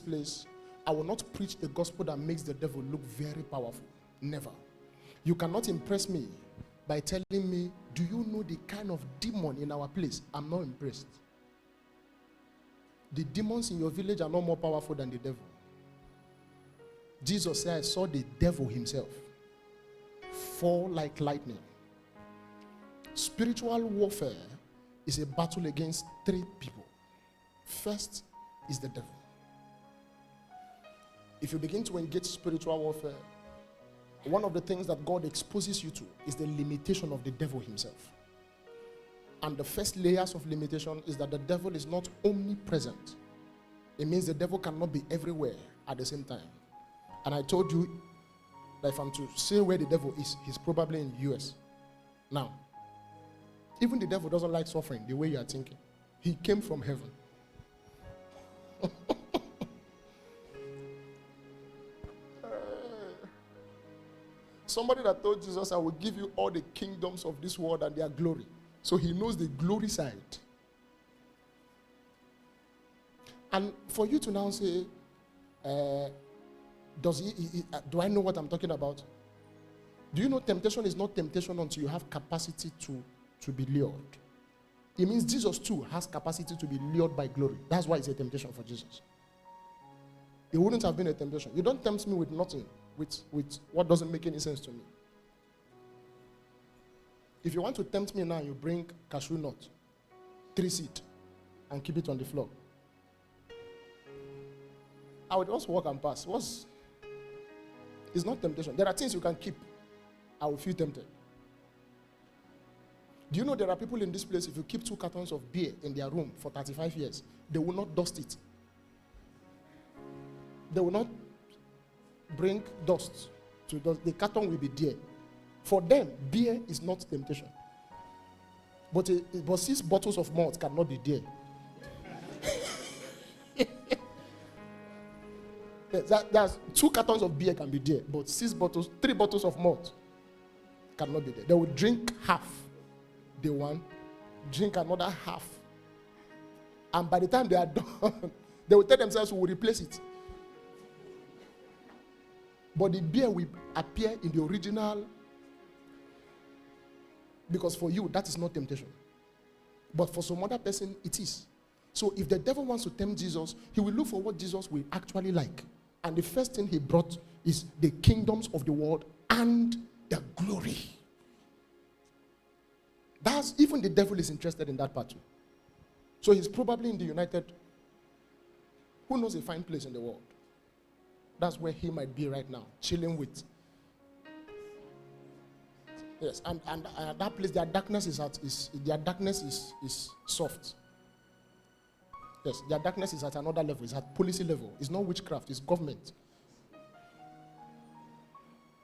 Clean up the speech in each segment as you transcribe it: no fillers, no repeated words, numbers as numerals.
place, I will not preach the gospel that makes the devil look very powerful. Never. You cannot impress me by telling me, do you know the kind of demon in our place? I'm not impressed. The demons in your village are not more powerful than the devil. Jesus said, I saw the devil himself fall like lightning. Spiritual warfare is a battle against three people. First is the devil. If you begin to engage spiritual warfare, one of the things that God exposes you to is the limitation of the devil himself. And the first layers of limitation is that the devil is not omnipresent. It means the devil cannot be everywhere at the same time. And I told you that if I'm to say where the devil is, he's probably in the US. Now, even the devil doesn't like suffering the way you are thinking. He came from heaven. Somebody that told Jesus, I will give you all the kingdoms of this world and their glory. So he knows the glory side. And for you to now say, do I know what I'm talking about? Do you know temptation is not temptation until you have capacity to be lured? It means Jesus too has capacity to be lured by glory. That's why it's a temptation for Jesus. It wouldn't have been a temptation. You don't tempt me with nothing, with what doesn't make any sense to me. If you want to tempt me now, you bring cashew nut, 3 seed, and keep it on the floor. I would just walk and pass. It's not temptation. There are things you can keep. I will feel tempted. Do you know there are people in this place, if you keep 2 cartons of beer in their room for 35 years, they will not dust it. They will not bring dust to dust. The carton will be there. For them, beer is not temptation. But 6 bottles of malt cannot be there. That's 2 cartons of beer can be there, but 3 bottles of malt cannot be there. They will drink half day one, drink another half. And by the time they are done, they will tell themselves we will replace it. But the beer will appear in the original, because for you, that is not temptation. But for some other person, it is. So if the devil wants to tempt Jesus, he will look for what Jesus will actually like. And the first thing he brought is the kingdoms of the world and the glory. Even the devil is interested in that part too. So he's probably in the United, who knows a fine place in the world. That's where he might be right now, chilling with. Yes, and that place, their darkness is soft. Yes, their darkness is at another level. It's at policy level. It's not witchcraft. It's government.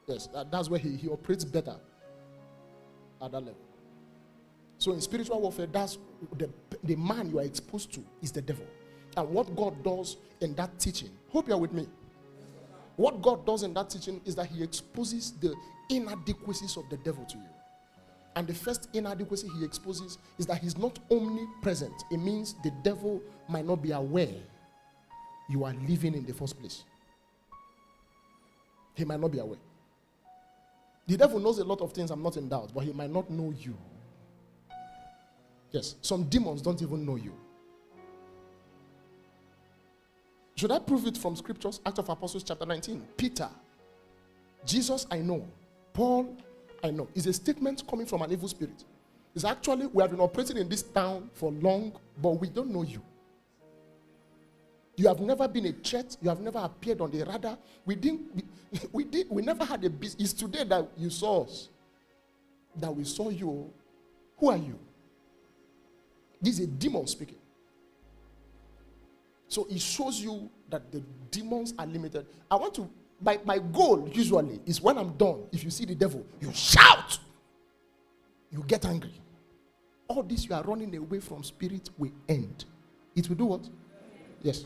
Yes, that's where he operates better at that level. So in spiritual warfare, that's the man you are exposed to is the devil. And what God does in that teaching, hope you're with me. What God does in that teaching is that he exposes the inadequacies of the devil to you. And the first inadequacy he exposes is that he's not omnipresent. It means the devil might not be aware you are living in the first place. He might not be aware. The devil knows a lot of things, I'm not in doubt, but he might not know you. Yes, some demons don't even know you. Should I prove it from scriptures? Acts of Apostles chapter 19. Peter, Jesus I know, Paul I know. It's a statement coming from an evil spirit. It's actually, we have been operating in this town for long, but we don't know you. You have never been a threat. You have never appeared on the radar. We never had a business. It's today that you saw us, that we saw you. Who are you? This is a demon speaking. So it shows you that the demons are limited. My goal usually is when I'm done, if you see the devil, you shout. You get angry. All this you are running away from spirit will end. It will do what? Yes.